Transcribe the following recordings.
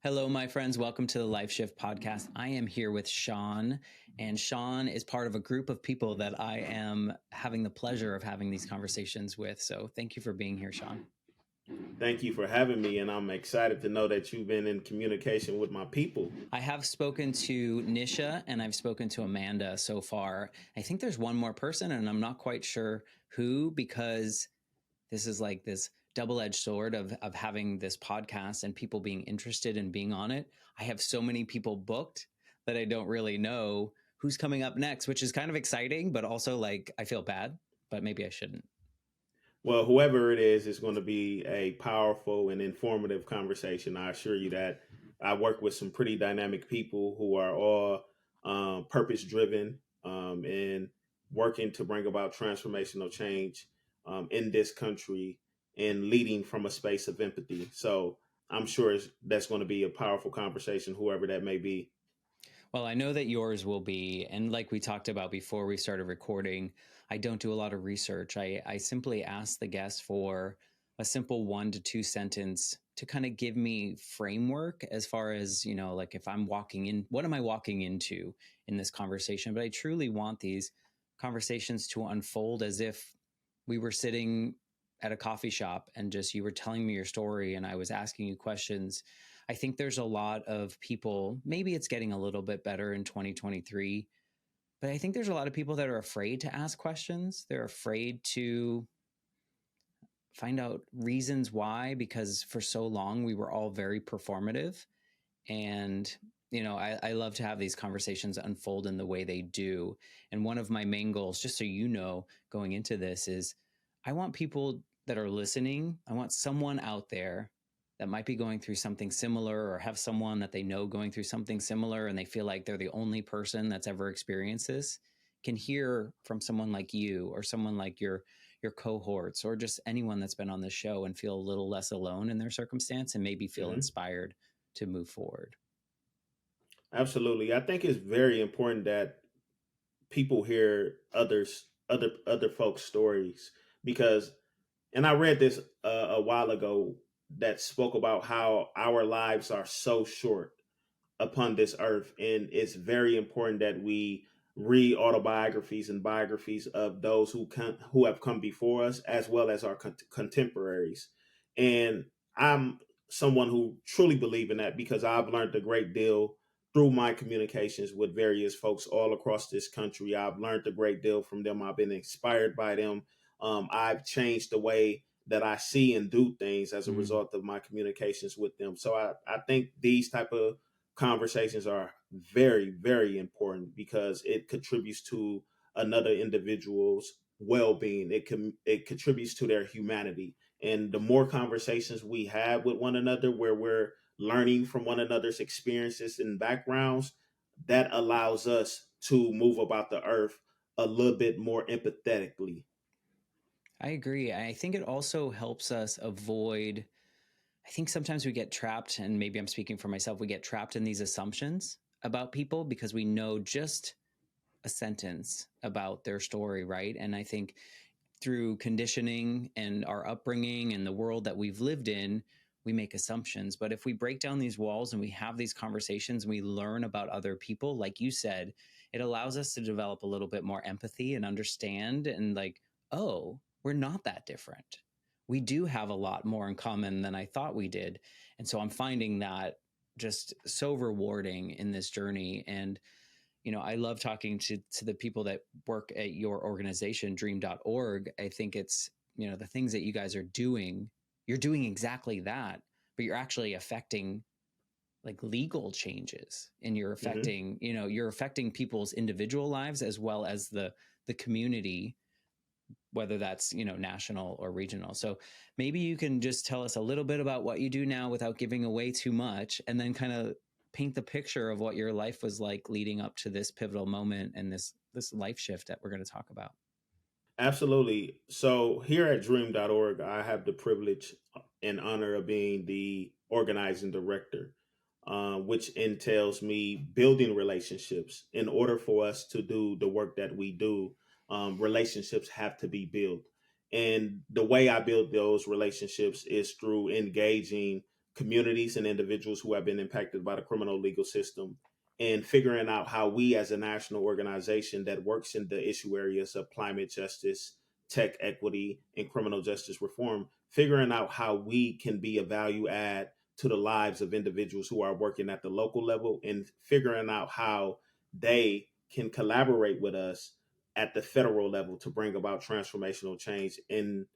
Hello, my friends. Welcome to the Life Shift podcast. I am here with Sean, and Sean is part of a group of people that I am having the pleasure of having these conversations with. So thank you for being here, Sean. Thank you for having me, and I'm excited to know that you've been in communication with my people. I have spoken to Nisha and I've spoken to Amanda so far. I think there's one more person, and I'm not quite sure who, because this is like this double-edged sword of having this podcast and people being interested in being on it. I have so many people booked that I don't really know who's coming up next, which is kind of exciting, but also like I feel bad, but maybe I shouldn't. Well, whoever it is going to be a powerful and informative conversation. I assure you that. I work with some pretty dynamic people who are all purpose driven and working to bring about transformational change in this country and leading from a space of empathy. So I'm sure that's going to be a powerful conversation, whoever that may be. Well, I know that yours will be. And like we talked about before we started recording, I don't do a lot of research. I simply ask the guests for a simple 1 to 2 sentence to kind of give me framework as far as, like if I'm walking in, what am I walking into in this conversation? But I truly want these conversations to unfold as if we were sitting at a coffee shop and just you were telling me your story and I was asking you questions. I think there's a lot of people, maybe it's getting a little bit better in 2023, but I think there's a lot of people that are afraid to ask questions. They're afraid to find out reasons why, because for so long we were all very performative. And, I love to have these conversations unfold in the way they do. And one of my main goals, just so you know, going into this is I want people that are listening, I want someone out there that might be going through something similar or have someone that they know going through something similar and they feel like they're the only person that's ever experienced this, can hear from someone like you or someone like your cohorts or just anyone that's been on this show and feel a little less alone in their circumstance and maybe feel inspired to move forward. Absolutely. I think it's very important that people hear other folks' stories because, and I read this a while ago that spoke about how our lives are so short upon this earth, and it's very important that we read autobiographies and biographies of those who have come before us, as well as our contemporaries. And I'm someone who truly believe in that because I've learned a great deal through my communications with various folks all across this country. I've learned a great deal from them. I've been inspired by them. I've changed the way that I see and do things as a result of my communications with them. So I think these type of conversations are very, very important because it contributes to another individual's well-being. It contributes to their humanity. And the more conversations we have with one another where we're learning from one another's experiences and backgrounds, that allows us to move about the earth a little bit more empathetically. I agree. I think it also helps us avoid, I think sometimes we get trapped, and maybe I'm speaking for myself, we get trapped in these assumptions about people because we know just a sentence about their story, right? And I think through conditioning and our upbringing and the world that we've lived in, we make assumptions. But if we break down these walls and we have these conversations and we learn about other people, like you said, it allows us to develop a little bit more empathy and understand and like, oh, we're not that different. We do have a lot more in common than I thought we did. And so I'm finding that just so rewarding in this journey. And I love talking to the people that work at your organization, dream.org. I think it's, the things that you guys are doing, you're doing exactly that, but you're actually affecting like legal changes and you're Mm-hmm. affecting, you're affecting people's individual lives as well as the community, whether that's, national or regional. So maybe you can just tell us a little bit about what you do now without giving away too much, and then kind of paint the picture of what your life was like leading up to this pivotal moment and this life shift that we're going to talk about. Absolutely. So here at dream.org, I have the privilege and honor of being the organizing director, which entails me building relationships. In order for us to do the work that we do, relationships have to be built. And the way I build those relationships is through engaging communities and individuals who have been impacted by the criminal legal system, and figuring out how we as a national organization that works in the issue areas of climate justice, tech equity, and criminal justice reform, figuring out how we can be a value add to the lives of individuals who are working at the local level, and figuring out how they can collaborate with us at the federal level to bring about transformational change in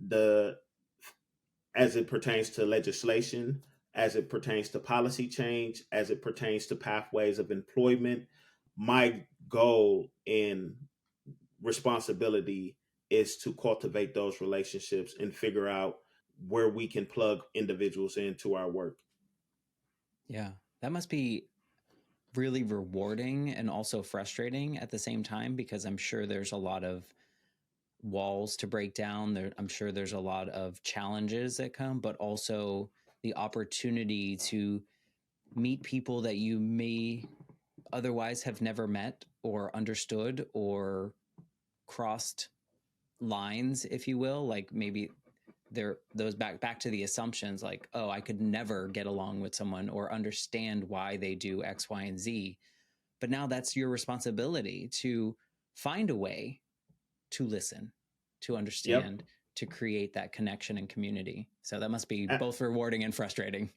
the as it pertains to legislation, as it pertains to policy change, as it pertains to pathways of employment. My goal and responsibility is to cultivate those relationships and figure out where we can plug individuals into our work. Yeah, that must be really rewarding and also frustrating at the same time, because I'm sure there's a lot of walls to break down. I'm sure there's a lot of challenges that come, but also the opportunity to meet people that you may otherwise have never met or understood or crossed lines, if you will. Like maybe there those back to the assumptions, like, oh, I could never get along with someone or understand why they do X, Y, and Z. But now that's your responsibility to find a way to listen, to Yep. understand, to create that connection and community. So that must be both rewarding and frustrating.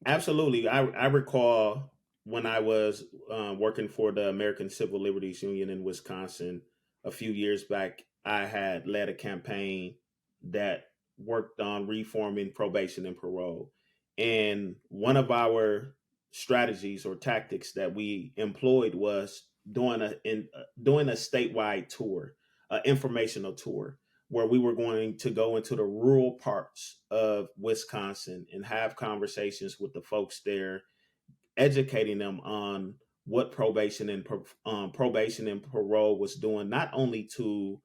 Absolutely. I recall when I was working for the American Civil Liberties Union in Wisconsin a few years back, I had led a campaign that worked on reforming probation and parole. And one of our strategies or tactics that we employed was doing a statewide tour, an informational tour, where we were going to go into the rural parts of Wisconsin and have conversations with the folks there, educating them on what probation and parole was doing, not only to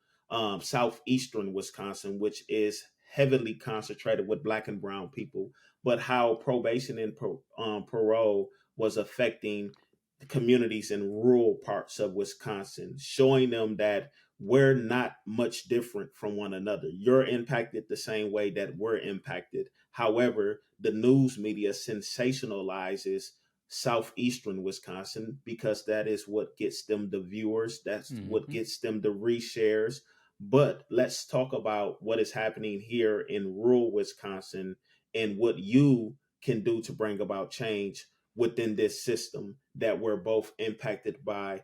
southeastern Wisconsin, which is heavily concentrated with Black and Brown people, but how probation and parole was affecting the communities in rural parts of Wisconsin, showing them that we're not much different from one another. You're impacted the same way that we're impacted. However, the news media sensationalizes southeastern Wisconsin because that is what gets them the viewers. That's what gets them the reshares. But let's talk about what is happening here in rural Wisconsin and what you can do to bring about change within this system that we're both impacted by.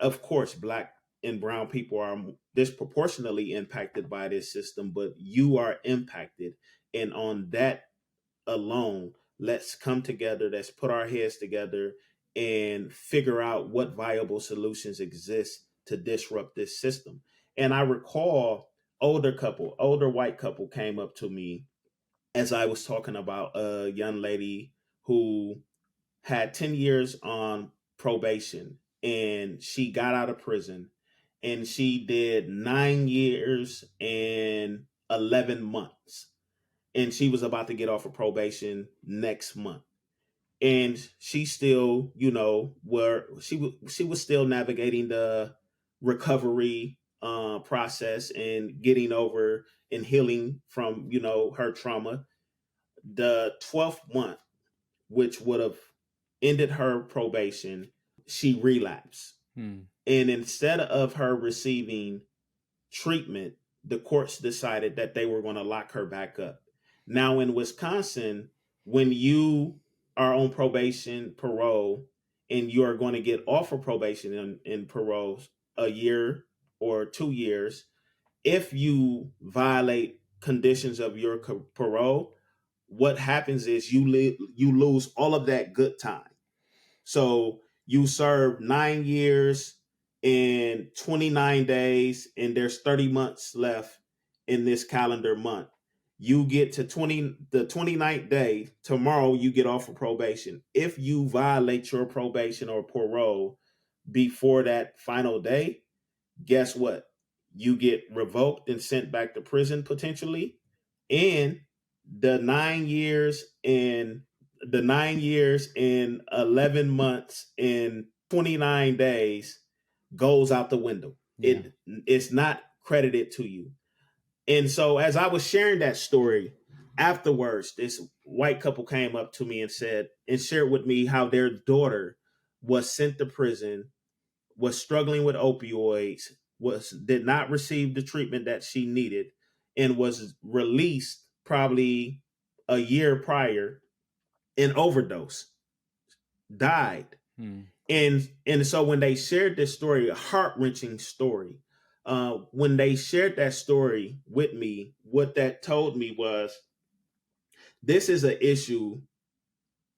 Of course, Black and brown people are disproportionately impacted by this system, but you are impacted. And on that alone, let's come together, let's put our heads together and figure out what viable solutions exist to disrupt this system. And I recall older white couple came up to me as I was talking about a young lady who had 10 years on probation, and she got out of prison, and she did 9 years and 11 months, and she was about to get off of probation next month. And she still, where she was still navigating the recovery process and getting over and healing from her trauma. The 12th month, which would have ended her probation, she relapsed. And instead of her receiving treatment, the courts decided that they were going to lock her back up. Now, in Wisconsin, when you are on probation, parole, and you are going to get off of probation and parole a year or 2 years, if you violate conditions of your parole, what happens is you lose all of that good time. So you serve 9 years in 29 days, and there's 30 months left in this calendar month. You get to the 29th day, tomorrow you get off of probation. If you violate your probation or parole before that final day, guess what? You get revoked and sent back to prison potentially. And the 9 years in the 9 years in 11 months in 29 days goes out the window. Yeah. It's not credited to you. And so as I was sharing that story, afterwards, this white couple came up to me and said and shared with me how their daughter was sent to prison, was struggling with opioids, was did not receive the treatment that she needed, and was released probably a year prior, in overdose, died. Hmm. And so when they shared this story, a heart-wrenching story, when they shared that story with me, what that told me was this is an issue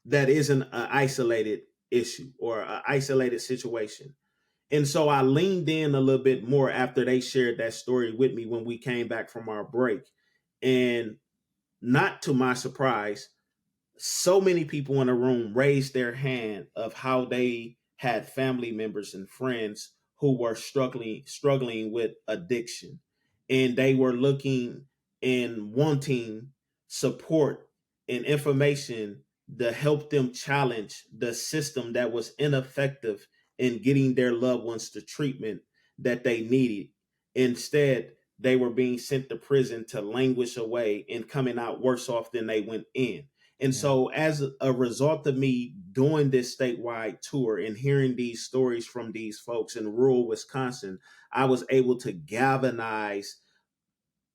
that isn't an isolated issue or an isolated situation. And so I leaned in a little bit more after they shared that story with me when we came back from our break. And not to my surprise, so many people in the room raised their hand of how they had family members and friends who were struggling with addiction, and they were looking and wanting support and information to help them challenge the system that was ineffective in getting their loved ones the treatment that they needed. Instead, they were being sent to prison to languish away and coming out worse off than they went in. And Yeah. so, as a result of me doing this statewide tour and hearing these stories from these folks in rural Wisconsin, I was able to galvanize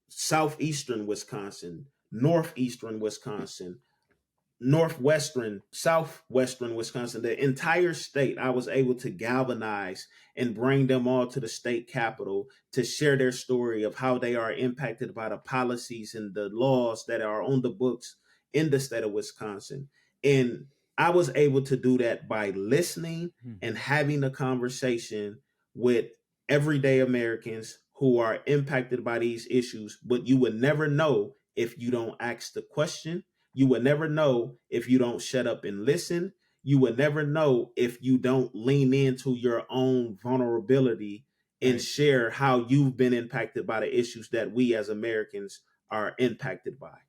southeastern Wisconsin, northeastern Wisconsin, northwestern, southwestern Wisconsin, the entire state. I was able to galvanize and bring them all to the state capitol to share their story of how they are impacted by the policies and the laws that are on the books in the state of Wisconsin. And I was able to do that by listening Hmm. and having a conversation with everyday Americans who are impacted by these issues. But you would never know if you don't ask the question. You will never know if you don't shut up and listen. You will never know if you don't lean into your own vulnerability and Right. share how you've been impacted by the issues that we as Americans are impacted by.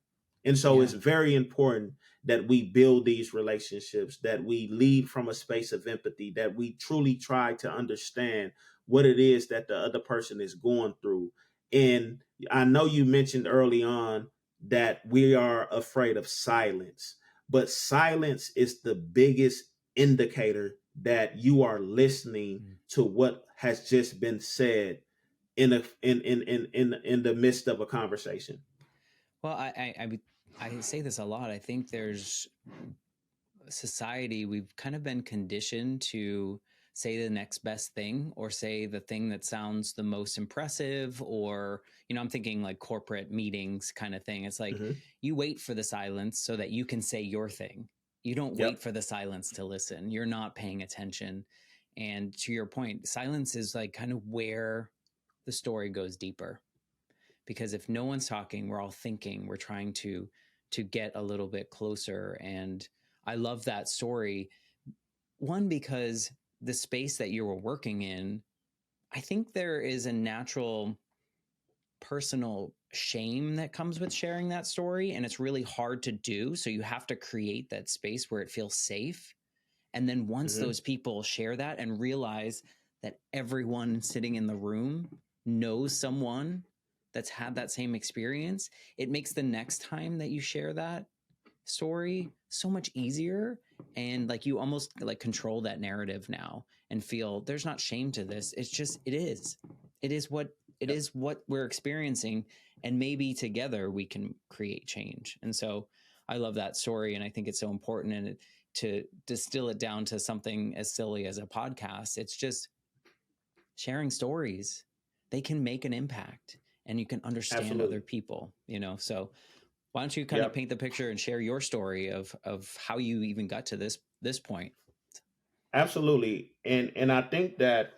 And so it's Yeah. very important that we build these relationships, that we lead from a space of empathy, that we truly try to understand what it is that the other person is going through. And I know you mentioned early on that we are afraid of silence, but silence is the biggest indicator that you are listening Hmm. to what has just been said in the midst of a conversation. Well, I say this a lot. I think there's society, we've kind of been conditioned to say the next best thing or say the thing that sounds the most impressive, or I'm thinking like corporate meetings kind of thing. It's like Mm-hmm. you wait for the silence so that you can say your thing. You don't wait Yep. for the silence to listen. You're not paying attention. And to your point, silence is like kind of where the story goes deeper, because if no one's talking, we're all thinking, we're trying to get a little bit closer. And I love that story. One, because the space that you were working in, I think there is a natural personal shame that comes with sharing that story, and it's really hard to do. So you have to create that space where it feels safe. And then once Mm-hmm. those people share that and realize that everyone sitting in the room knows someone that's had that same experience, it makes the next time that you share that story so much easier. And like you almost like control that narrative now and feel there's not shame to this. It's just it is what it Yep. is what we're experiencing, and maybe together we can create change. And so I love that story, and I think it's so important. And to distill it down to something as silly as a podcast, it's just sharing stories. They can make an impact, and you can understand other Absolutely. people, so why don't you kind of Yep. paint the picture and share your story of how you even got to this point? Absolutely. And I think that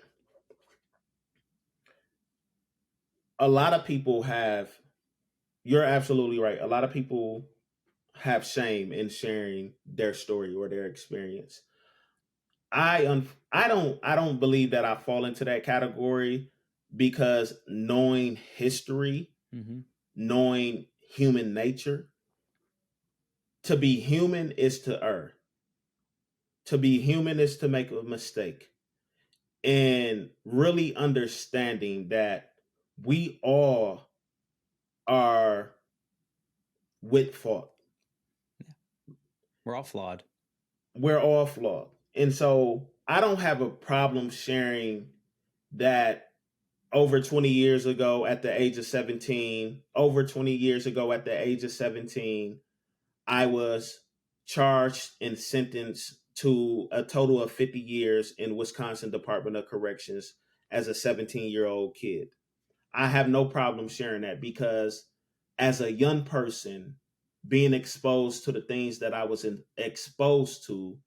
a lot of people have, you're absolutely right. A lot of people have shame in sharing their story or their experience. I don't believe that I fall into that category, because knowing history, Mm-hmm. knowing human nature, to be human is to err. To be human is to make a mistake. And really understanding that we all are with fault. We're all flawed. We're all flawed. And so I don't have a problem sharing that over 20 years ago at the age of 17, over 20 years ago at the age of 17, I was charged and sentenced to a total of 50 years in Wisconsin Department of Corrections as a 17-year-old kid. I have no problem sharing that because as a young person, being exposed to the things that I was exposed to,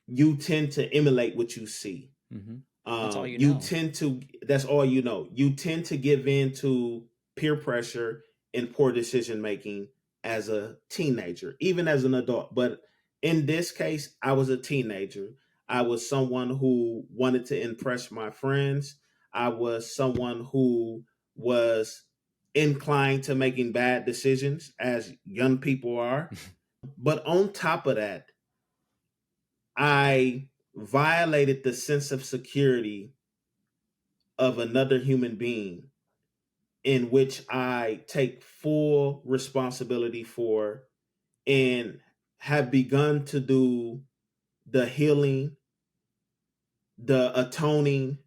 you tend to emulate what you see. Mm-hmm. That's all you know. That's all you know. You tend to give in to peer pressure and poor decision making as a teenager, even as an adult. But in this case, I was a teenager. I was someone who wanted to impress my friends. I was someone who was inclined to making bad decisions, as young people are. But on top of that, I violated the sense of security of another human being, in which I take full responsibility for and have begun to do the healing, the atoning,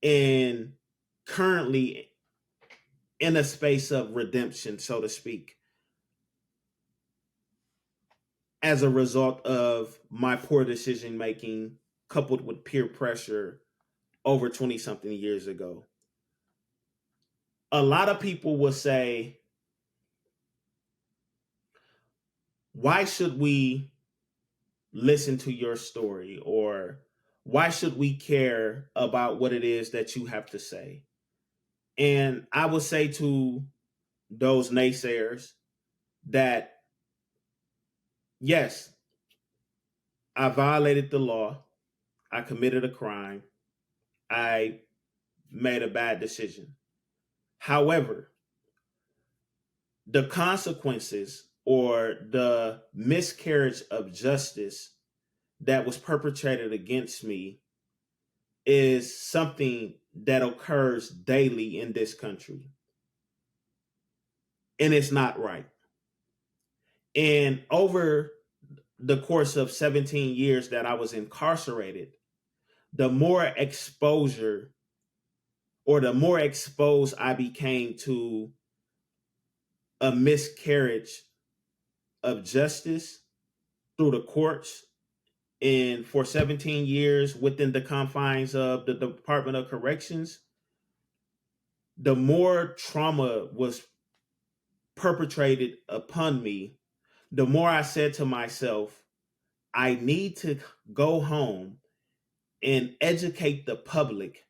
and currently in a space of redemption, so to speak, as a result of my poor decision making coupled with peer pressure over 20 something years ago. A lot of people will say, why should we listen to your story? Or why should we care about what it is that you have to say? And I would say to those naysayers that, yes, I violated the law. I committed a crime. I made a bad decision. However, the consequences or the miscarriage of justice that was perpetrated against me is something that occurs daily in this country. And it's not right. And over the course of 17 years that I was incarcerated, the more exposure or the more exposed I became to a miscarriage of justice through the courts. And for 17 years within the confines of the Department of Corrections, the more trauma was perpetrated upon me, the more I said to myself, I need to go home and educate the public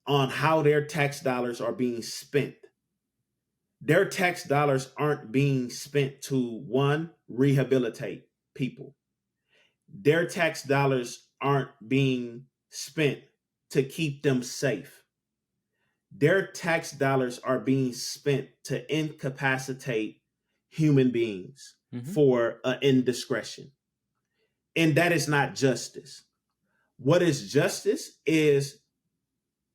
on how their tax dollars are being spent. Their tax dollars aren't being spent to, one, rehabilitate people. Their tax dollars aren't being spent to keep them safe. Their tax dollars are being spent to incapacitate human beings for an indiscretion. And that is not justice. What is justice is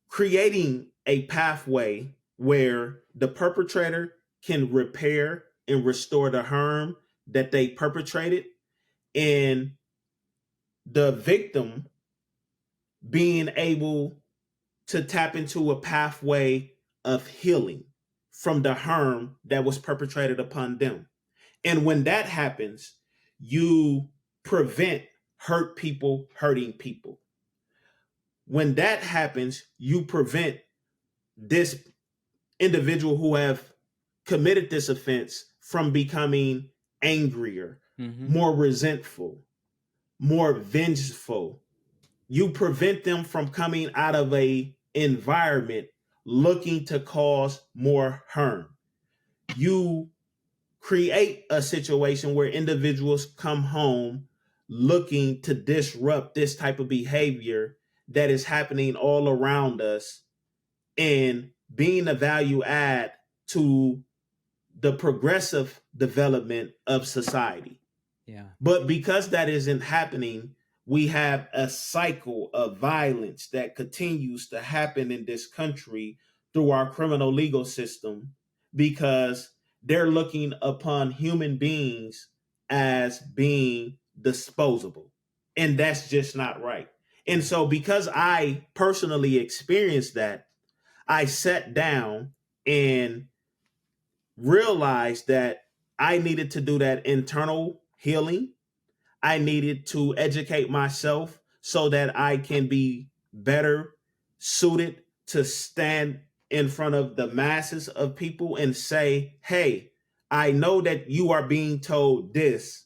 creating a pathway where the perpetrator can repair and restore the harm that they perpetrated, and the victim being able to tap into a pathway of healing from the harm that was perpetrated upon them. And when that happens, you prevent hurt people hurting people. When that happens, you prevent this individual who have committed this offense from becoming angrier, more resentful, more vengeful. You prevent them from coming out of a environment looking to cause more harm. You create a situation where individuals come home looking to disrupt this type of behavior that is happening all around us and being a value add to the progressive development of society. Yeah. But because that isn't happening, we have a cycle of violence that continues to happen in this country through our criminal legal system because they're looking upon human beings as being disposable. And that's just not right. And so, because I personally experienced that, I sat down and realized that I needed to do that internal healing. I needed to educate myself so that I can be better suited to stand in front of the masses of people and say, hey, I know that you are being told this,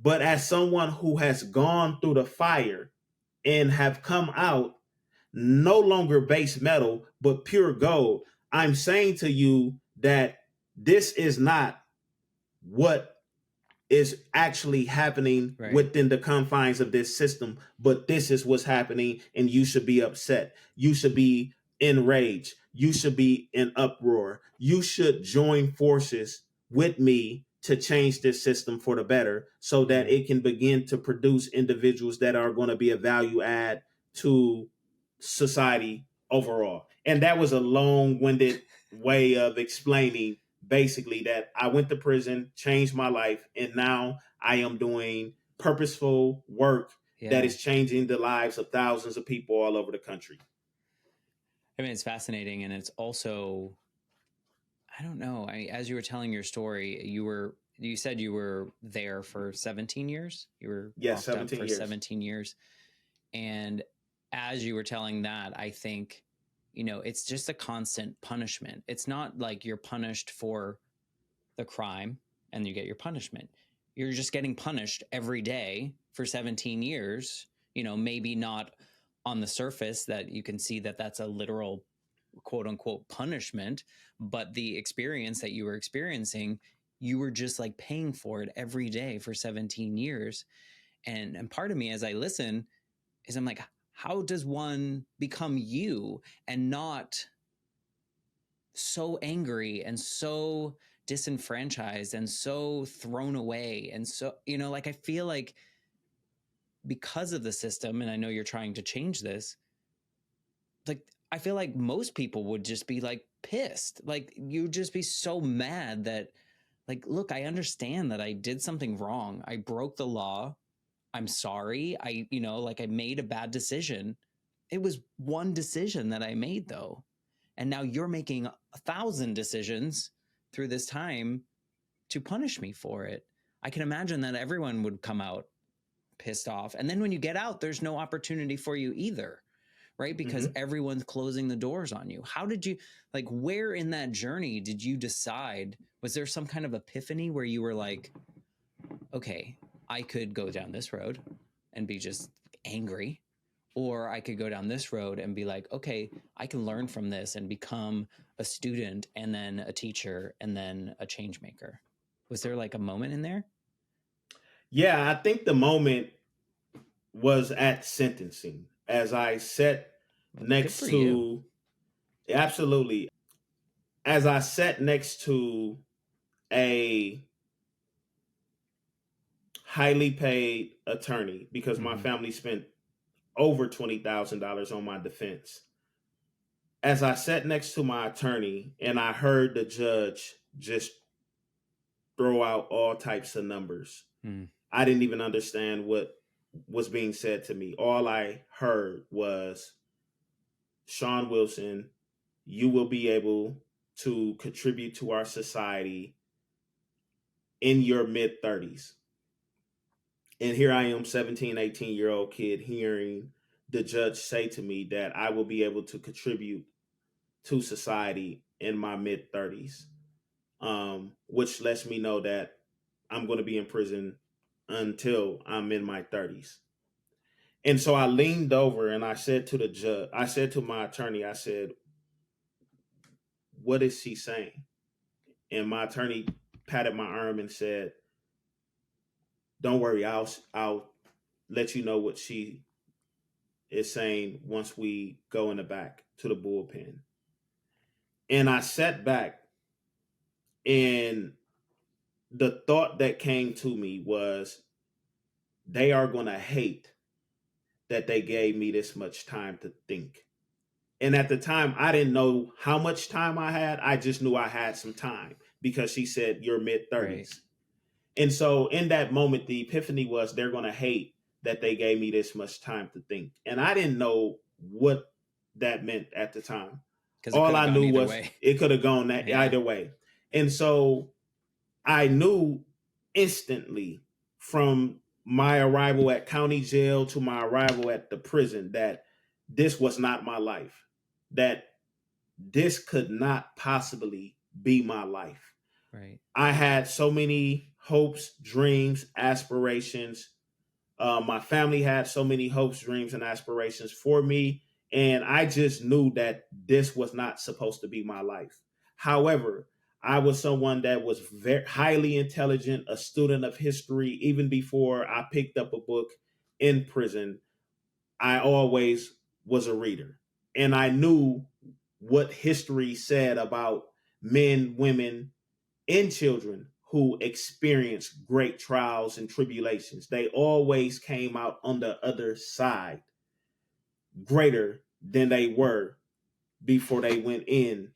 but as someone who has gone through the fire and have come out no longer base metal, but pure gold, I'm saying to you that this is not what is actually happening Right. within the confines of this system, but this is what's happening, and you should be upset. You should be enraged. You should be in uproar. You should join forces with me to change this system for the better so that it can begin to produce individuals that are going to be a value add to society overall. And that was a long-winded way of explaining basically that I went to prison, changed my life, and now I am doing purposeful work that Yeah. is changing the lives of thousands of people all over the country. I mean, it's fascinating. And it's also, I don't know. As you were telling your story, you said you were there for 17 years. You were Yes, locked up 17 for years. 17 years. And as you were telling that, I think, it's just a constant punishment. It's not like you're punished for the crime and you get your punishment. You're just getting punished every day for 17 years. Maybe not on the surface that you can see that that's a literal quote unquote punishment, but the experience that you were experiencing, you were just like paying for it every day for 17 years. And part of me as I listen is I'm like, how does one become you and not so angry and so disenfranchised and so thrown away? And so, like, I feel like because of the system, and I know you're trying to change this, like, I feel like most people would just be like pissed. Like, you'd just be so mad that, like, look, I understand that I did something wrong. I broke the law. I'm sorry. I made a bad decision. It was one decision that I made, though. And now you're making 1,000 decisions through this time to punish me for it. I can imagine that everyone would come out pissed off. And then when you get out, there's no opportunity for you either, right? Because everyone's closing the doors on you. How did you, like, where in that journey did you decide? Was there some kind of epiphany where you were like, okay, I could go down this road and be just angry, or I could go down this road and be like, okay, I can learn from this and become a student and then a teacher and then a change maker? Was there like a moment in there? Yeah, I think the moment was at sentencing as I sat Good for next you. to, absolutely, as I sat next to a highly paid attorney because my family spent over $20,000 on my defense. As I sat next to my attorney and I heard the judge just throw out all types of numbers, I didn't even understand what was being said to me. All I heard was, Sean Wilson, you will be able to contribute to our society in your mid 30s. And here I am, 17, 18-year-old kid, hearing the judge say to me that I will be able to contribute to society in my mid 30s, which lets me know that I'm going to be in prison until I'm in my 30s. And so I leaned over and I said to the judge, I said to my attorney, I said, what is she saying? And my attorney patted my arm and said, don't worry, I'll let you know what she is saying once we go in the back to the bullpen. And I sat back, and the thought that came to me was, they are going to hate that they gave me this much time to think. And at the time, I didn't know how much time I had. I just knew I had some time because she said, you're mid 30s. Right. And so in that moment, the epiphany was they're going to hate that they gave me this much time to think. And I didn't know what that meant at the time. Because it could All have I gone knew either was way. it could have gone Yeah. either way. And so I knew instantly from my arrival at county jail to my arrival at the prison that this was not my life, that this could not possibly be my life. Right. I had so many hopes, dreams, aspirations. My family had so many hopes, dreams, and aspirations for me. And I just knew that this was not supposed to be my life. However, I was someone that was very highly intelligent, a student of history. Even before I picked up a book in prison, I always was a reader. And I knew what history said about men, women, and children who experienced great trials and tribulations. They always came out on the other side greater than they were before they went in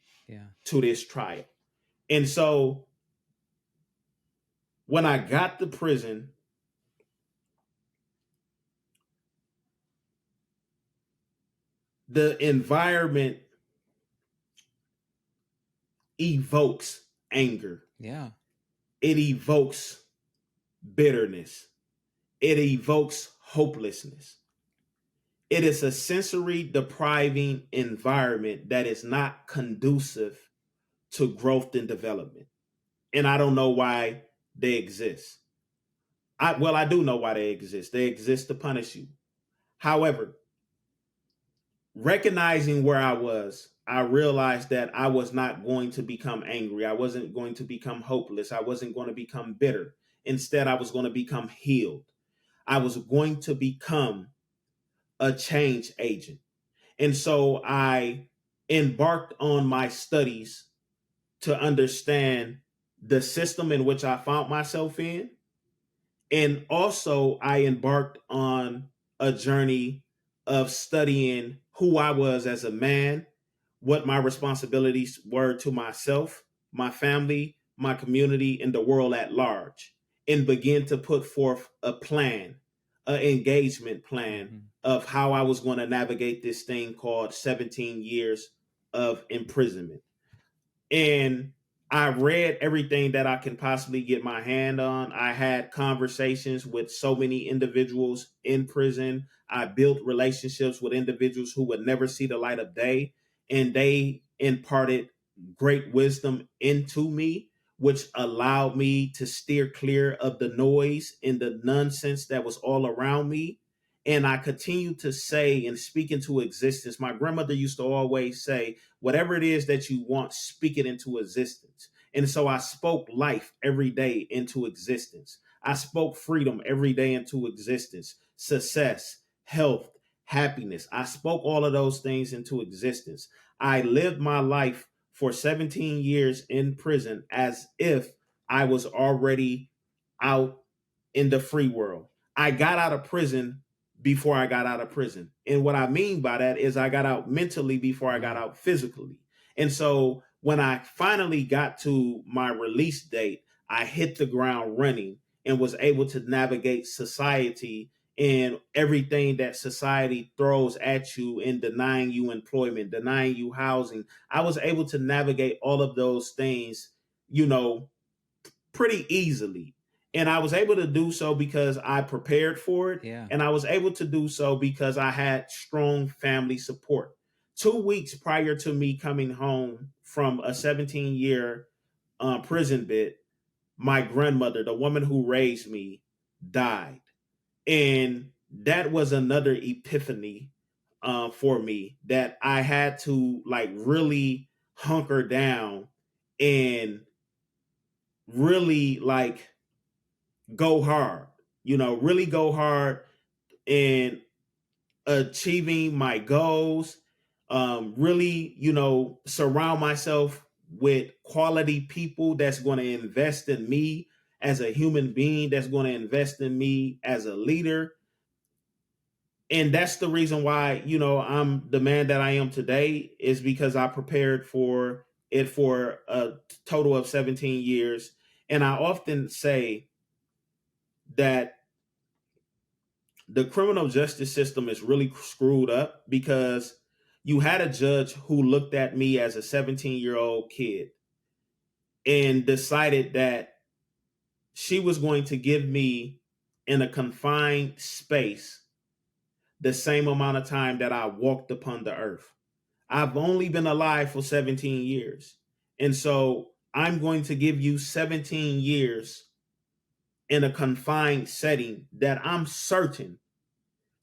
to this trial. And so when I got to prison, the environment evokes anger. Yeah. It evokes bitterness. It evokes hopelessness. It is a sensory depriving environment that is not conducive to growth and development. And I don't know why they exist. I do know why they exist. They exist to punish you. However, recognizing where I was, I realized that I was not going to become angry. I wasn't going to become hopeless. I wasn't going to become bitter. Instead, I was going to become healed. I was going to become a change agent. And so I embarked on my studies to understand the system in which I found myself in. And also, I embarked on a journey of studying who I was as a man, what my responsibilities were to myself, my family, my community, and the world at large, and begin to put forth a plan, an engagement plan of how I was going to navigate this thing called 17 years of imprisonment. And I read everything that I can possibly get my hand on. I had conversations with so many individuals in prison. I built relationships with individuals who would never see the light of day, and they imparted great wisdom into me, which allowed me to steer clear of the noise and the nonsense that was all around me. And I continue to say and speak into existence. My grandmother used to always say, whatever it is that you want, speak it into existence. And so I spoke life every day into existence. I spoke freedom every day into existence, success, health, happiness. I spoke all of those things into existence. I lived my life for 17 years in prison as if I was already out in the free world. I got out of prison before I got out of prison. And what I mean by that is I got out mentally before I got out physically. And so when I finally got to my release date, I hit the ground running and was able to navigate society and everything that society throws at you in denying you employment, denying you housing. I was able to navigate all of those things, pretty easily. And I was able to do so because I prepared for it. Yeah. And I was able to do so because I had strong family support. 2 weeks prior to me coming home from a 17-year prison bit, my grandmother, the woman who raised me, died. And that was another epiphany for me, that I had to like really hunker down and really like go hard, really go hard in achieving my goals, really, surround myself with quality people that's going to invest in me as a human being, that's going to invest in me as a leader. And that's the reason why, I'm the man that I am today, is because I prepared for it for a total of 17 years. And I often say that the criminal justice system is really screwed up because you had a judge who looked at me as a 17-year-old kid and decided that she was going to give me, in a confined space, the same amount of time that I walked upon the earth. I've only been alive for 17 years. And so I'm going to give you 17 years in a confined setting that I'm certain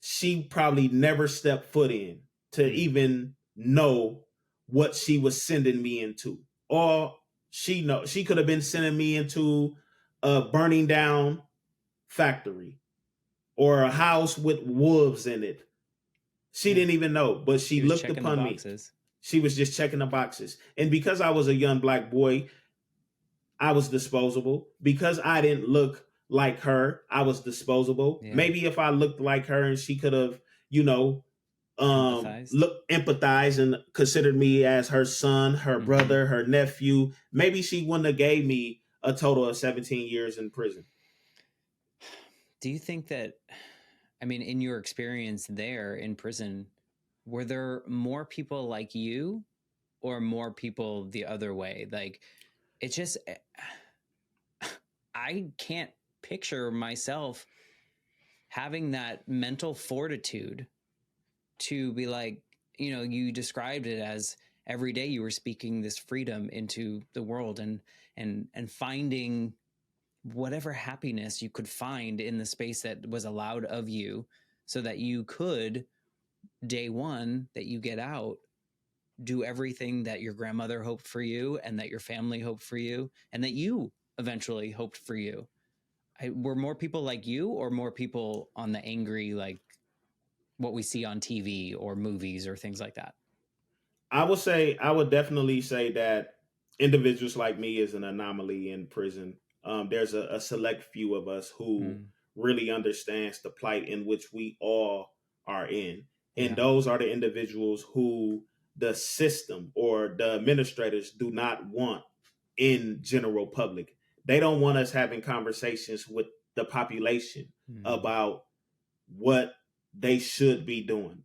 she probably never stepped foot in to even know what she was sending me into. Or she could have been sending me into a burning down factory or a house with wolves in it. She didn't even know, but she She was looked checking the upon me. boxes. She was just checking the boxes. And because I was a young black boy, I was disposable. Because I didn't look like her, I was disposable. Yeah. Maybe if I looked like her and she could have, Empathized. empathized and considered me as her son, her brother, her nephew, maybe she wouldn't have gave me a total of 17 years in prison. Do you think that, I mean, in your experience there in prison, were there more people like you or more people the other way? Like, it's just, I can't picture myself having that mental fortitude to be like, you described it as every day you were speaking this freedom into the world and finding whatever happiness you could find in the space that was allowed of you, so that you could, day one that you get out, do everything that your grandmother hoped for you and that your family hoped for you and that you eventually hoped for you. Were more people like you or more people on the angry, like what we see on TV or movies or things like that? I would definitely say that individuals like me is an anomaly in prison. There's a select few of us who really understands the plight in which we all are in. And those are the individuals who the system or the administrators do not want in general public. They don't want us having conversations with the population about what they should be doing.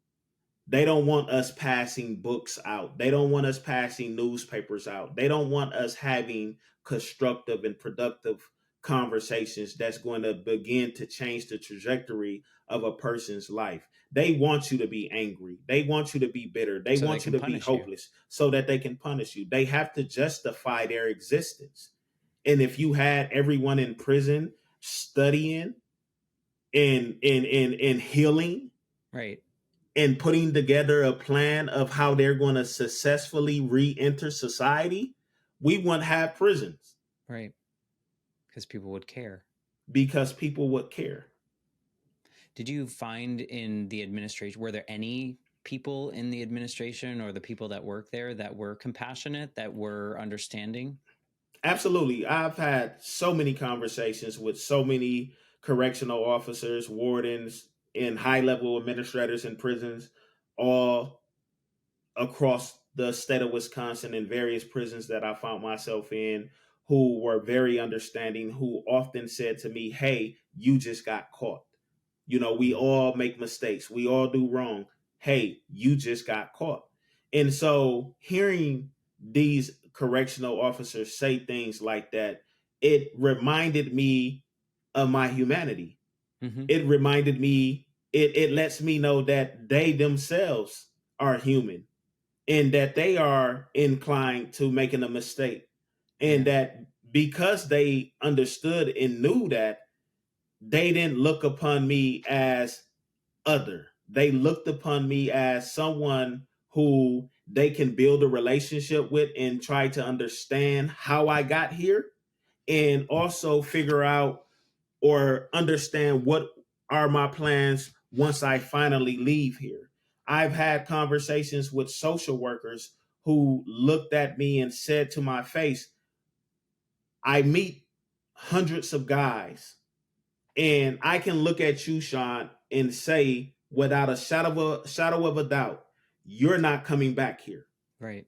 They don't want us passing books out. They don't want us passing newspapers out. They don't want us having constructive and productive conversations that's going to begin to change the trajectory of a person's life. They want you to be angry. They want you to be bitter. They So they want you can to be punish you. hopeless so that they can punish you. They have to justify their existence. And if you had everyone in prison studying and healing, Right. and putting together a plan of how they're going to successfully re-enter society, we wouldn't have prisons. Right. Because people would care. Because people would care. Did you find in the administration, were there any people in the administration or the people that work there that were compassionate, that were understanding? Absolutely. I've had so many conversations with so many correctional officers, wardens, and high level administrators in prisons, all across the state of Wisconsin, in various prisons that I found myself in, who were very understanding, who often said to me, "Hey, you just got caught. We all make mistakes. We all do wrong. Hey, you just got caught." And so hearing these correctional officers say things like that, it reminded me of my humanity. It reminded me, it lets me know that they themselves are human and that they are inclined to making a mistake. And that because they understood and knew that, they didn't look upon me as other. They looked upon me as someone who they can build a relationship with and try to understand how I got here, and also figure out or understand what are my plans once I finally leave here. I've had conversations with social workers who looked at me and said to my face, I meet hundreds of guys, and I can look at you, Sean, and say without a shadow of a doubt, you're not coming back here. Right.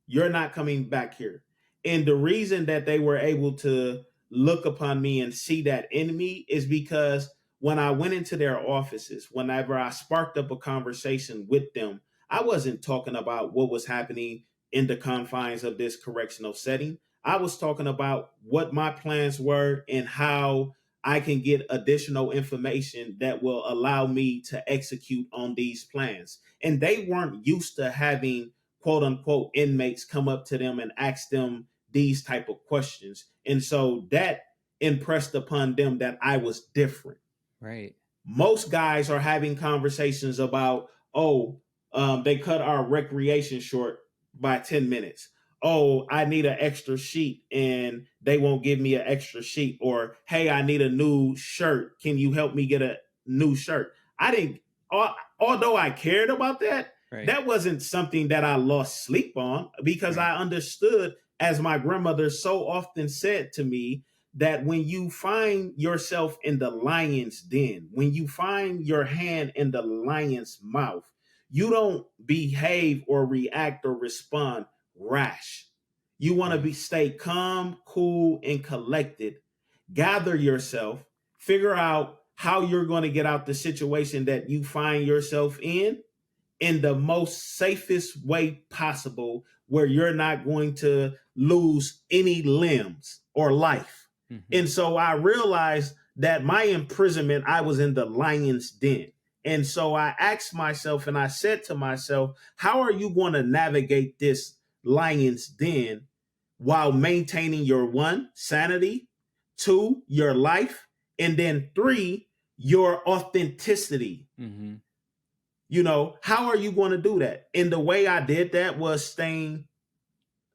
You're not coming back here. And the reason that they were able to look upon me and see that in me is because when I went into their offices, whenever I sparked up a conversation with them, I wasn't talking about what was happening in the confines of this correctional setting. I was talking about what my plans were and how I can get additional information that will allow me to execute on these plans. And they weren't used to having quote unquote inmates come up to them and ask them these type of questions. And so that impressed upon them that I was different. Right. Most guys are having conversations about, oh, they cut our recreation short by 10 minutes. Oh, I need an extra sheet and they won't give me an extra sheet. Or, hey, I need a new shirt. Can you help me get a new shirt? I didn't, although I cared about that, Right. that wasn't something that I lost sleep on because Right. I understood, as my grandmother so often said to me, that when you find yourself in the lion's den, when you find your hand in the lion's mouth, you don't behave or react or respond rash. You want to Right. be stay calm, cool, and collected. Gather yourself, figure out how you're going to get out the situation that you find yourself in the most safest way possible, where you're not going to lose any limbs or life. Mm-hmm. And so I realized that my imprisonment, I was in the lion's den. And so I asked myself and I said to myself, how are you going to navigate this lion's den while maintaining your one, sanity, two, your life, and then three, your authenticity? Mm-hmm. You know, how are you going to do that? And the way I did that was staying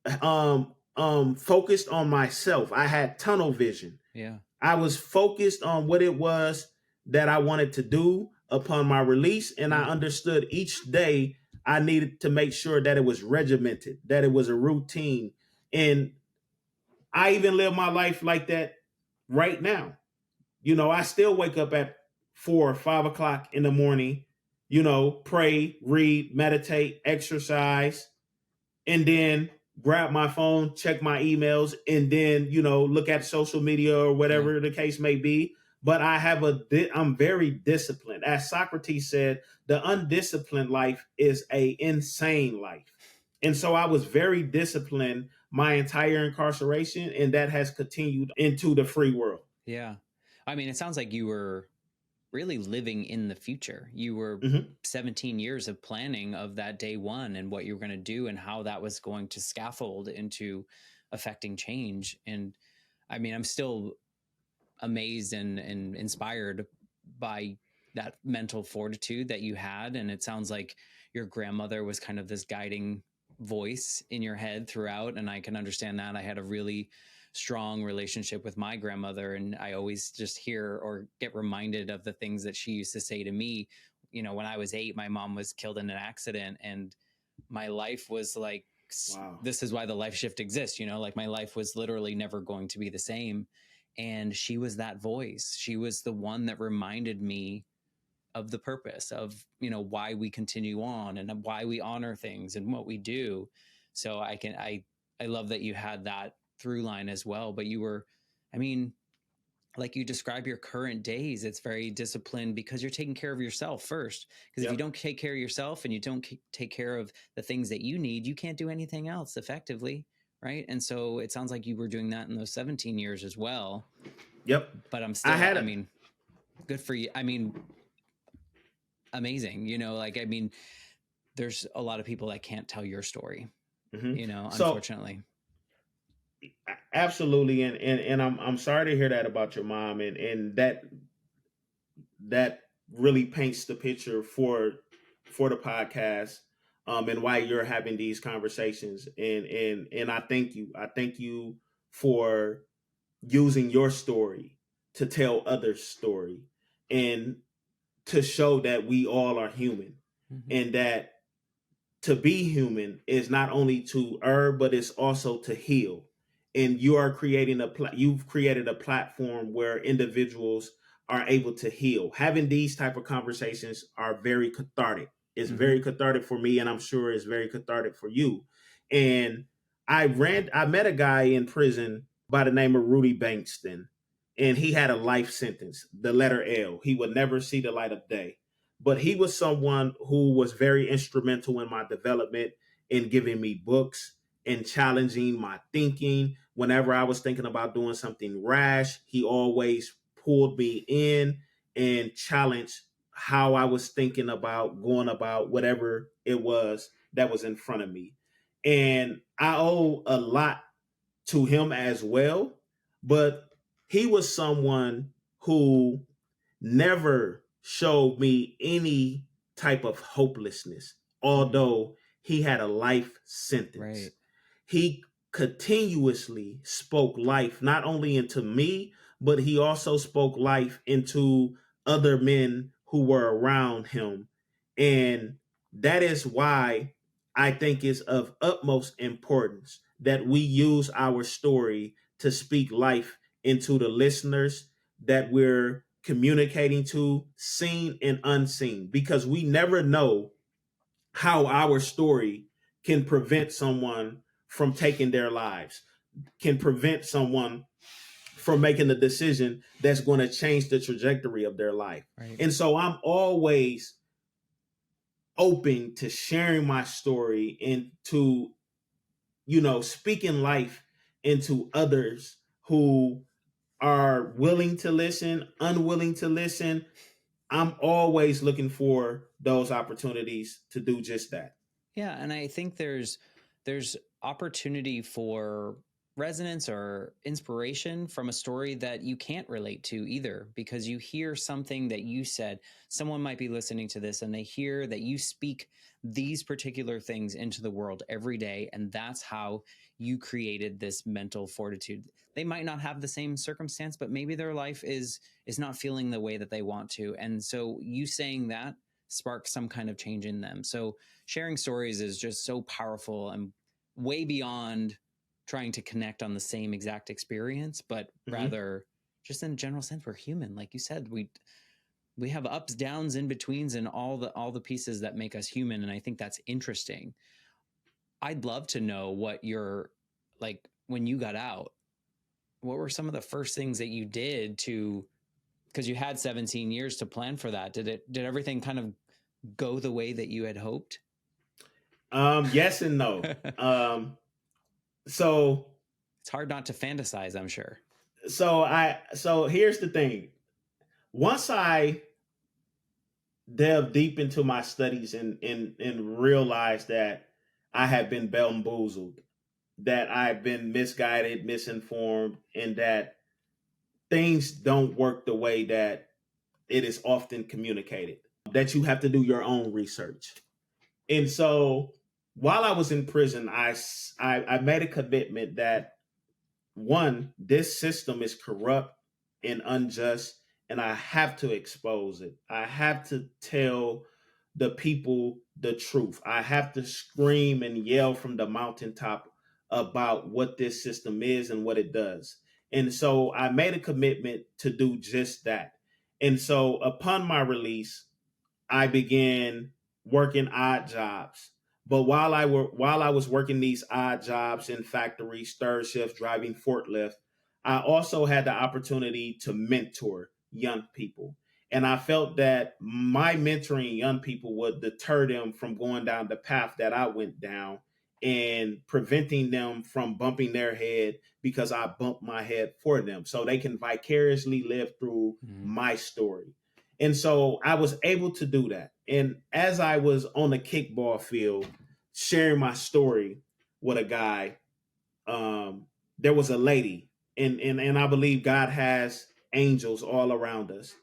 focused on myself. I had tunnel vision. Yeah. I was focused on what it was that I wanted to do upon my release, and I understood each day I needed to make sure that it was regimented, that it was a routine. And I even live my life like that right now. You know, I still wake up at 4 or 5 o'clock in the morning, you know, pray, read, meditate, exercise, and then grab my phone, check my emails, and then, you know, look at social media or whatever the case may be. But I'm very disciplined. As Socrates said, the undisciplined life is a insane life. And so I was very disciplined my entire incarceration, and that has continued into the free world. Yeah. I mean, it sounds like you were really living in the future. You were 17 years of planning of that day one and what you were going to do and how that was going to scaffold into affecting change. And I mean, I'm still amazed and inspired by that mental fortitude that you had. And it sounds like your grandmother was kind of this guiding voice in your head throughout. And I can understand that. I had a really strong relationship with my grandmother, and I always just hear or get reminded of the things that she used to say to me. You know, when I was 8, my mom was killed in an accident, and my life was like, wow, this is why the life shift exists. You know, like my life was literally never going to be the same. And she was that voice. She was the one that reminded me of the purpose of, you know, why we continue on and why we honor things and what we do. So I love that you had that through line as well. But you were, I mean, like you describe your current days, it's very disciplined because you're taking care of yourself first. Because if you don't take care of yourself and you don't take care of the things that you need, you can't do anything else effectively. Right. And so it sounds like you were doing that in those 17 years as well. Yep. But I'm still, I mean, good for you. I mean, amazing. You know, like, I mean, there's a lot of people that can't tell your story, you know, unfortunately. Absolutely. And I'm sorry to hear that about your mom, and that really paints the picture for the podcast, and why you're having these conversations. And I thank you. I thank you for using your story to tell others' story and to show that we all are human, and that to be human is not only to err, but it's also to heal. And you've created a platform where individuals are able to heal. Having these type of conversations are very cathartic. It's Mm-hmm. very cathartic for me, and I'm sure it's very cathartic for you. And I met a guy in prison by the name of Rudy Bankston, and he had a life sentence, the letter L. He would never see the light of day. But he was someone who was very instrumental in my development, in giving me books and challenging my thinking. Whenever I was thinking about doing something rash, he always pulled me in and challenged how I was thinking about going about whatever it was that was in front of me. And I owe a lot to him as well. But he was someone who never showed me any type of hopelessness, although he had a life sentence. Right. He continuously spoke life not only into me, but he also spoke life into other men who were around him. And that is why I think it's of utmost importance that we use our story to speak life into the listeners that we're communicating to, seen and unseen, because we never know how our story can prevent someone from taking their lives, can prevent someone from making a decision that's going to change the trajectory of their life. Right. And so I'm always open to sharing my story and to, speaking life into others who are willing to listen, unwilling to listen. I'm always looking for those opportunities to do just that. Yeah, and I think there's opportunity for resonance or inspiration from a story that you can't relate to either, because you hear something that you said. Someone might be listening to this and they hear that you speak these particular things into the world every day, and that's how you created this mental fortitude. They might not have the same circumstance, but maybe their life is not feeling the way that they want to, and so you saying that sparks some kind of change in them. So sharing stories is just so powerful and way beyond trying to connect on the same exact experience, but rather just in a general sense, we're human. Like you said, we have ups, downs, in betweens, and all the pieces that make us human. And I think that's interesting. I'd love to know what your, like, when you got out, what were some of the first things that you did to, because you had 17 years to plan for that. Did everything kind of go the way that you had hoped? Yes and no. So It's hard not to fantasize, I'm sure. so here's the thing. Once I delved deep into my studies and realized that I had been bamboozled, that I've been misguided, misinformed, and that things don't work the way that it is often communicated, that you have to do your own research. And so while I was in prison, I made a commitment that, one, this system is corrupt and unjust, and I have to expose it. I have to tell the people the truth. I have to scream and yell from the mountaintop about what this system is and what it does. And so I made a commitment to do just that. And so upon my release, I began working odd jobs. But while I was working these odd jobs in factories, third shifts, driving forklift, I also had the opportunity to mentor young people. And I felt that my mentoring young people would deter them from going down the path that I went down, and preventing them from bumping their head because I bumped my head for them, so they can vicariously live through my story. And so I was able to do that. And as I was on the kickball field sharing my story with a guy, there was a lady, and I believe God has angels all around us.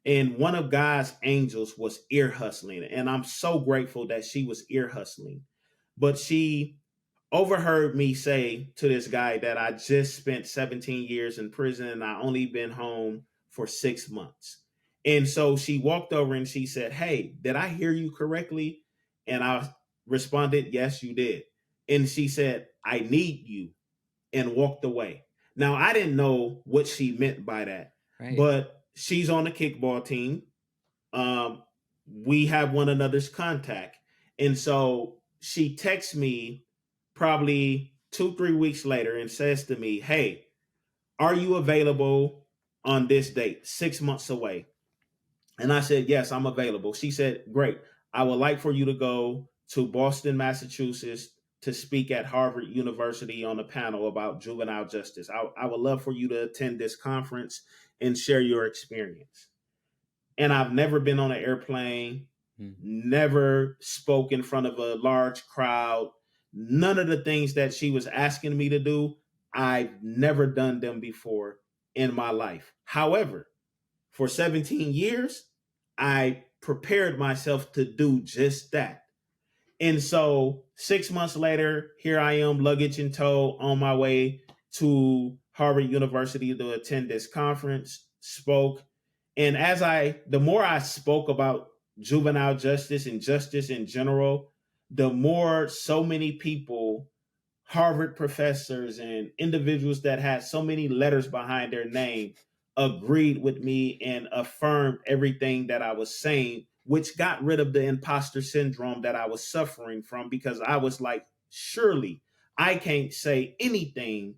And one of God's angels was ear hustling. And I'm so grateful that she was ear hustling. But she overheard me say to this guy that I just spent 17 years in prison and I only been home for 6 months. And so she walked over and she said, "Hey, did I hear you correctly?" And I responded, "Yes, you did." And she said, "I need you," and walked away. Now, I didn't know what she meant by that, Right. but she's on the kickball team. Um, we have one another's contact. And so she texts me probably 2, 3 weeks later and says to me, "Hey, are you available on this date, 6 months away?" And I said, "Yes, I'm available." She said, "Great. I would like for you to go to Boston, Massachusetts to speak at Harvard University on a panel about juvenile justice. I would love for you to attend this conference and share your experience." And I've never been on an airplane, never spoke in front of a large crowd. None of the things that she was asking me to do, I've never done them before in my life. However, for 17 years, I prepared myself to do just that. And so 6 months later, here I am, luggage in tow, on my way to Harvard University to attend this conference, spoke. And the more I spoke about juvenile justice and justice in general, the more so many people, Harvard professors and individuals that had so many letters behind their name, agreed with me and affirmed everything that I was saying, which got rid of the imposter syndrome that I was suffering from, because I was like, surely I can't say anything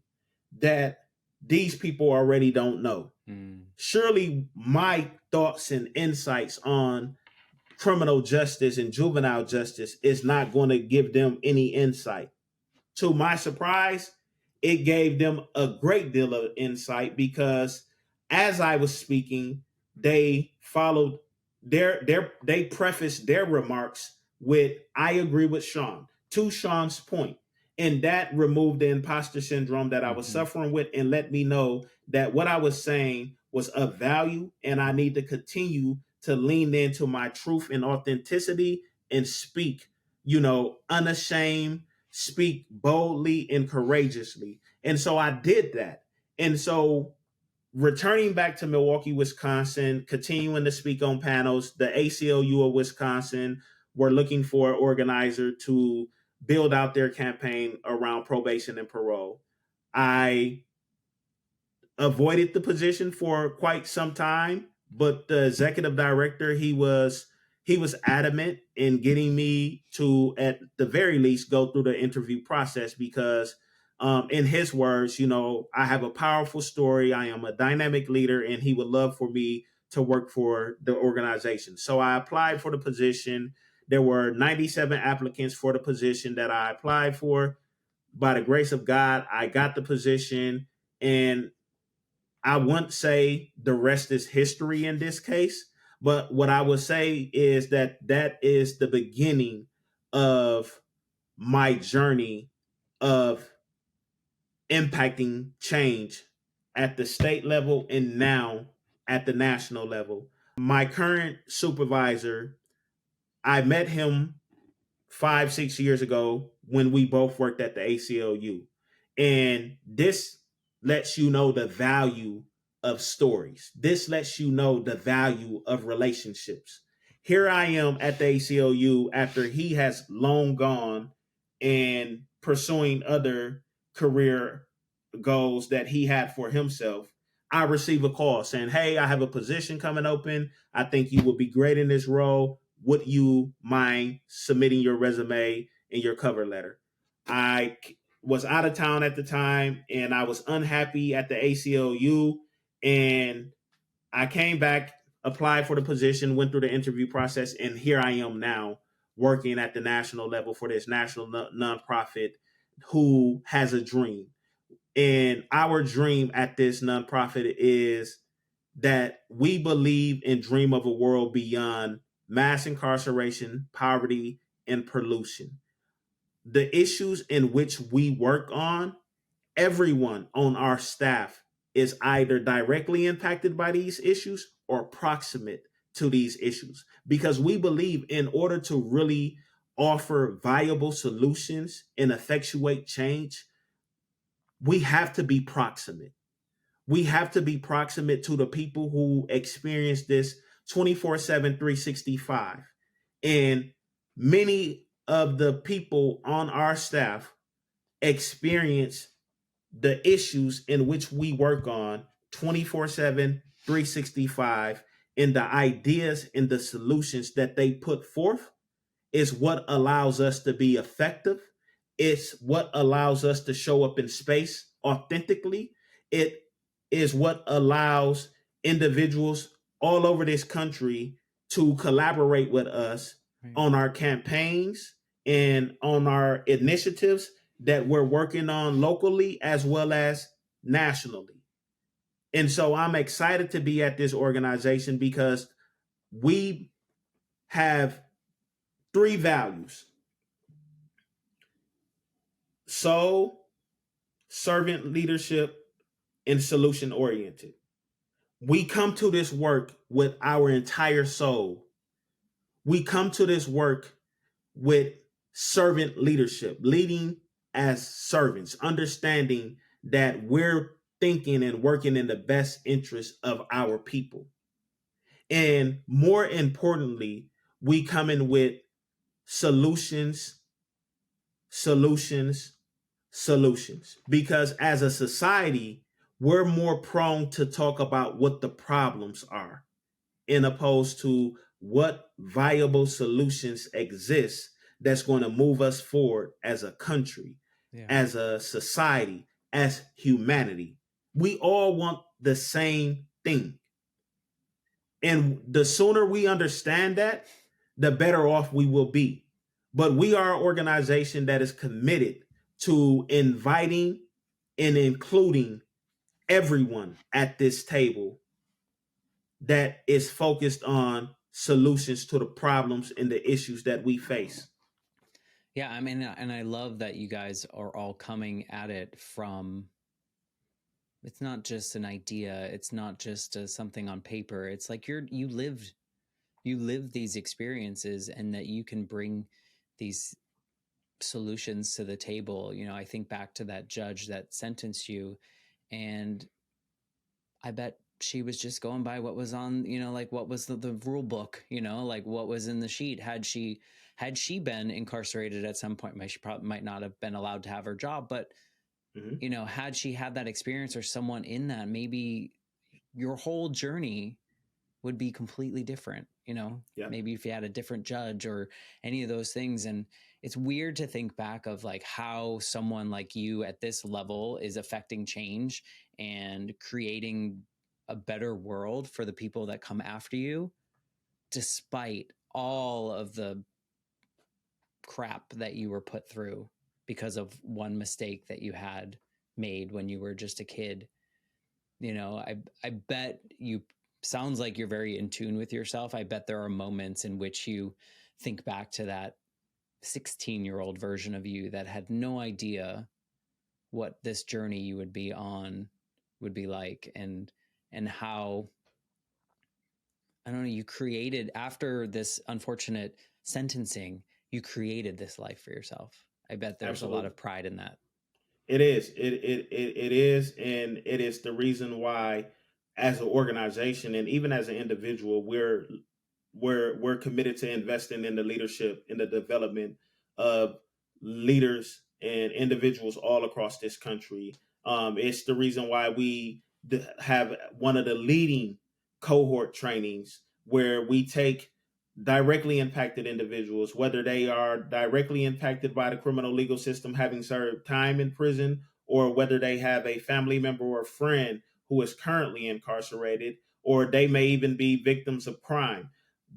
that these people already don't know. Surely my thoughts and insights on criminal justice and juvenile justice is not going to give them any insight. To my surprise, it gave them a great deal of insight, because as I was speaking, they followed they prefaced their remarks with, "I agree with Sean," to Sean's point. And that removed the imposter syndrome that I was suffering with, and let me know that what I was saying was of value, and I need to continue to lean into my truth and authenticity and speak, unashamed, speak boldly and courageously. And so I did that. And so returning back to Milwaukee, Wisconsin, continuing to speak on panels, the ACLU of Wisconsin were looking for an organizer to build out their campaign around probation and parole. I avoided the position for quite some time, but the executive director, he was adamant in getting me to, at the very least, go through the interview process, because in his words, I have a powerful story, I am a dynamic leader, and he would love for me to work for the organization. So I applied for the position. There were 97 applicants for the position that I applied for. By the grace of God, I got the position. And I wouldn't say the rest is history in this case, but what I would say is that is the beginning of my journey of impacting change at the state level and now at the national level. My current supervisor, I met him 5, 6 years ago when we both worked at the ACLU. And this lets you know the value of stories. This lets you know the value of relationships. Here I am at the ACLU after he has long gone and pursuing other career goals that he had for himself. I receive a call saying, "Hey, I have a position coming open. I think you would be great in this role. Would you mind submitting your resume and your cover letter?" I was out of town at the time, and I was unhappy at the ACLU. And I came back, applied for the position, went through the interview process, and here I am now working at the national level for this national nonprofit who has a dream. And our dream at this nonprofit is that we believe and dream of a world beyond mass incarceration, poverty, and pollution. The issues in which we work on, everyone on our staff is either directly impacted by these issues or proximate to these issues, because we believe in order to really offer viable solutions and effectuate change, we have to be proximate. We have to be proximate to the people who experience this 24/7, 365. And many of the people on our staff experience the issues in which we work on 24/7, 365, and the ideas and the solutions that they put forth is what allows us to be effective. It's what allows us to show up in space authentically. It is what allows individuals all over this country to collaborate with us Right. on our campaigns and on our initiatives that we're working on locally as well as nationally. And so I'm excited to be at this organization because we have three values: soul, servant leadership, and solution oriented. We come to this work with our entire soul. We come to this work with servant leadership, leading as servants, understanding that we're thinking and working in the best interest of our people. And more importantly, we come in with solutions, solutions, solutions. Because as a society, we're more prone to talk about what the problems are, in opposed to what viable solutions exist that's going to move us forward as a country, Yeah. as a society, as humanity. We all want the same thing. And the sooner we understand that, the better off we will be. But we are an organization that is committed to inviting and including everyone at this table that is focused on solutions to the problems and the issues that we face. Yeah, I mean, and I love that you guys are all coming at it from, it's not just an idea, it's not just something on paper. It's like you lived these experiences, and that you can bring these solutions to the table. You know, I think back to that judge that sentenced you, and I bet she was just going by what was on, you know, like what was the rule book, you know, like what was in the sheet. Had she been incarcerated at some point, she probably might not have been allowed to have her job, but Mhm. you know, had she had that experience or someone in that, maybe your whole journey would be completely different, you know. Yeah. Maybe if you had a different judge or any of those things. And it's weird to think back of like how someone like you at this level is affecting change and creating a better world for the people that come after you, despite all of the crap that you were put through because of one mistake that you had made when you were just a kid. You know, I bet you, sounds like you're very in tune with yourself. I bet there are moments in which you think back to that 16-year-old version of you that had no idea what this journey you would be on would be like, and how, I don't know, you created, after this unfortunate sentencing, you created this life for yourself. I bet there's a lot Absolutely. of pride in that. It is. It is, and it is the reason why, as an organization and even as an individual, we're committed to investing in the leadership, in the development of leaders and individuals all across this country. It's the reason why we have one of the leading cohort trainings where we take directly impacted individuals, whether they are directly impacted by the criminal legal system, having served time in prison, or whether they have a family member or a friend who is currently incarcerated, or they may even be victims of crime.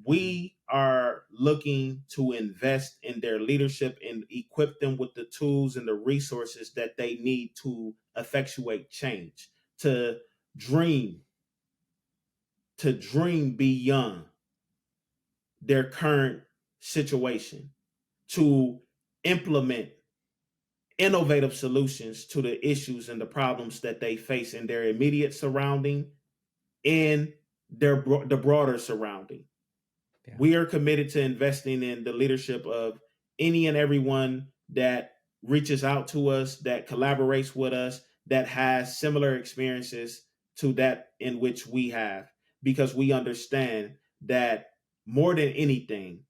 We are looking to invest in their leadership and equip them with the tools and the resources that they need to effectuate change, to dream, to dream beyond their current situation, to implement innovative solutions to the issues and the problems that they face in their immediate surrounding and the broader surrounding. Yeah. We are committed to investing in the leadership of any and everyone that reaches out to us, that collaborates with us, that has similar experiences to that in which we have, because we understand that more than anything,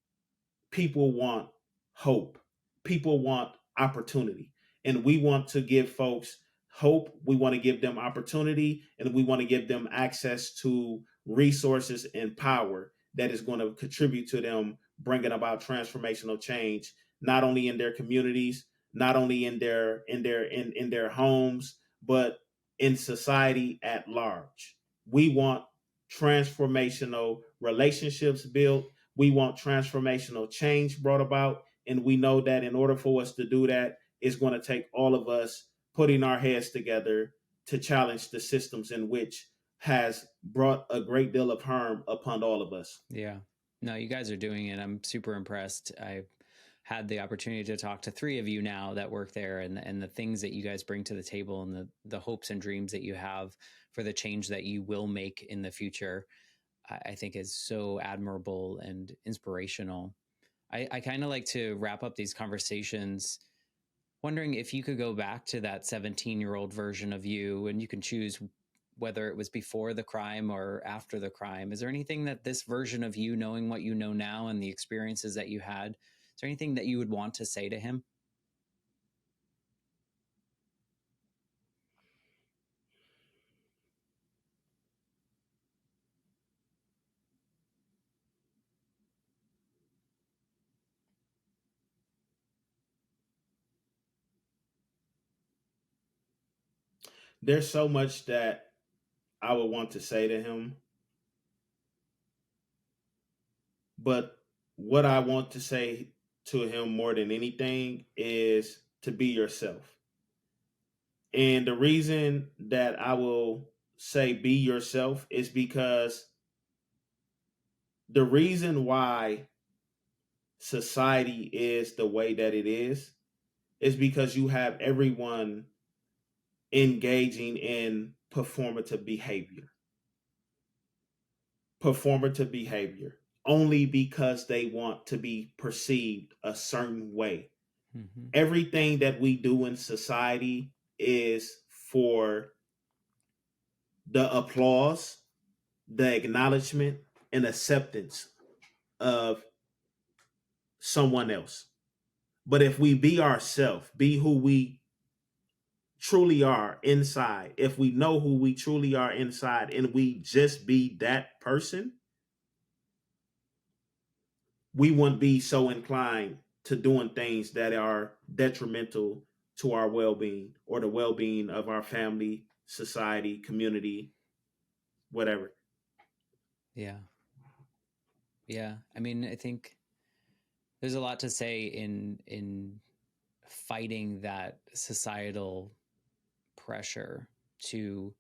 people want hope, people want opportunity, and we want to give folks hope, we want to give them opportunity, and we want to give them access to resources and power that is going to contribute to them bringing about transformational change, not only in their communities, not only in their homes, but in society at large. We want transformational relationships built. We want transformational change brought about, and we know that in order for us to do that, it's going to take all of us putting our heads together to challenge the systems in which has brought a great deal of harm upon all of us. Yeah. No, you guys are doing it. I'm super impressed. I had the opportunity to talk to 3 of you now that work there, and the things that you guys bring to the table, and the hopes and dreams that you have for the change that you will make in the future, I think is so admirable and inspirational. I kind of like to wrap up these conversations wondering if you could go back to that 17-year-old version of you, and you can choose whether it was before the crime or after the crime. Is there anything that this version of you, knowing what you know now and the experiences that you had, is there anything that you would want to say to him? There's so much that I would want to say to him, but what I want to say to him more than anything is to be yourself. And the reason that I will say be yourself is because the reason why society is the way that it is because you have everyone engaging in performative behavior only because they want to be perceived a certain way. Mm-hmm. Everything that we do in society is for the applause, the acknowledgement, and acceptance of someone else. But if we be ourselves, be who we truly are inside, if we know who we truly are inside and we just be that person, we wouldn't be so inclined to doing things that are detrimental to our well-being or the well-being of our family, society, community, whatever. Yeah. Yeah. I mean, I think there's a lot to say in fighting that societal pressure to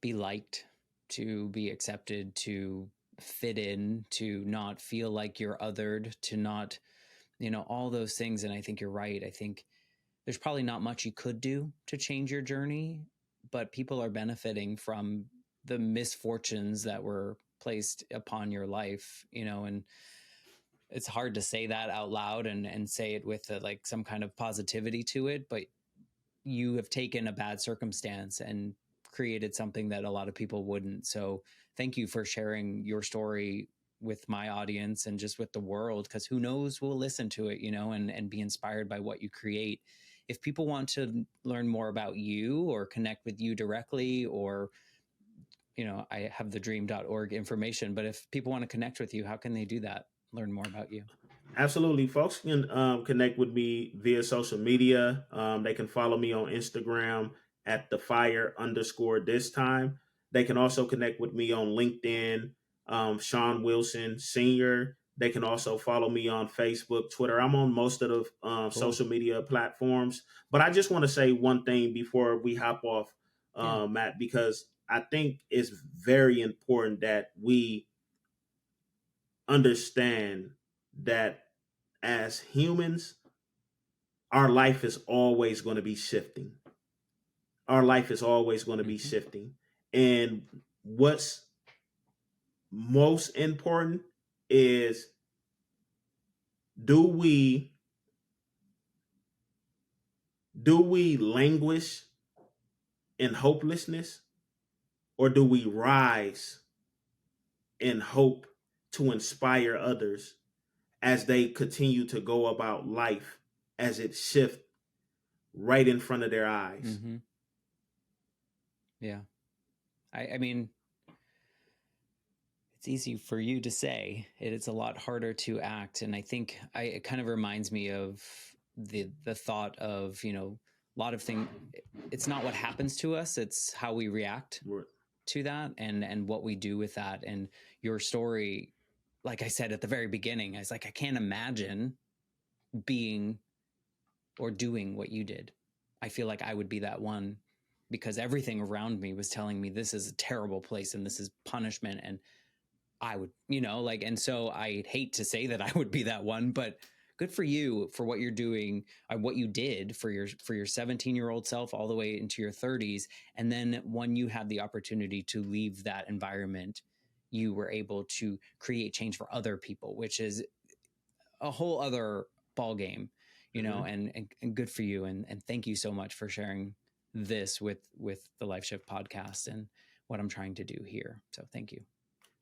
be liked, to be accepted, to fit in, to not feel like you're othered, to not, all those things. And I think you're right. I think there's probably not much you could do to change your journey, but people are benefiting from the misfortunes that were placed upon your life, and it's hard to say that out loud and say it with like some kind of positivity to it, but you have taken a bad circumstance and created something that a lot of people wouldn't. So thank you for sharing your story with my audience and just with the world, because who knows who will listen to it, and be inspired by what you create. If people want to learn more about you or connect with you directly, or I have the dream.org information, but if people want to connect with you, how can they do that? Learn more about you? Absolutely. Folks can connect with me via social media. They can follow me on Instagram at the fire underscore this time. They can also connect with me on LinkedIn, Sean Wilson Sr. They can also follow me on Facebook, Twitter. I'm on most of the cool. Social media platforms. But I just want to say one thing before we hop off, Matt, because I think it's very important that we understand that as humans, our life is always going to be shifting. Our life is always going to be shifting. And what's most important is, do we languish in hopelessness, or do we rise in hope to inspire others as they continue to go about life as it shifts right in front of their eyes? Mm-hmm. Yeah. I mean, it's easy for you to say. It's a lot harder to act. And I think it kind of reminds me of the thought of, you know, a lot of things. It's not what happens to us, it's how we react to that and what we do with that. And your story, like I said at the very beginning, I was like, I can't imagine being or doing what you did. I feel like I would be that one, because everything around me was telling me this is a terrible place and this is punishment. And I would, you know, like, and so I hate to say that I would be that one, but good for you for what you're doing, what you did for your 17-year-old self all the way into your 30s. And then when you had the opportunity to leave that environment, you were able to create change for other people, which is a whole other ball game, you know, and good for you. And thank you so much for sharing this with the Life Shift podcast and what I'm trying to do here. So thank you.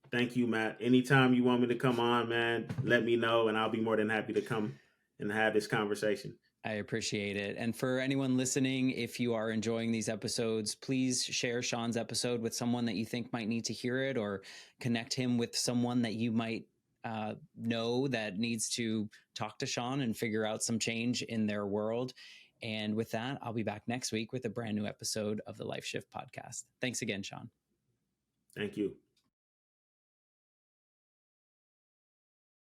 Thank you, Matt. Anytime you want me to come on, man, let me know, and I'll be more than happy to come and have this conversation. I appreciate it. And for anyone listening, if you are enjoying these episodes, please share Sean's episode with someone that you think might need to hear it, or connect him with someone that you might know that needs to talk to Sean and figure out some change in their world. And with that, I'll be back next week with a brand new episode of the Life Shift podcast. Thanks again, Sean. Thank you.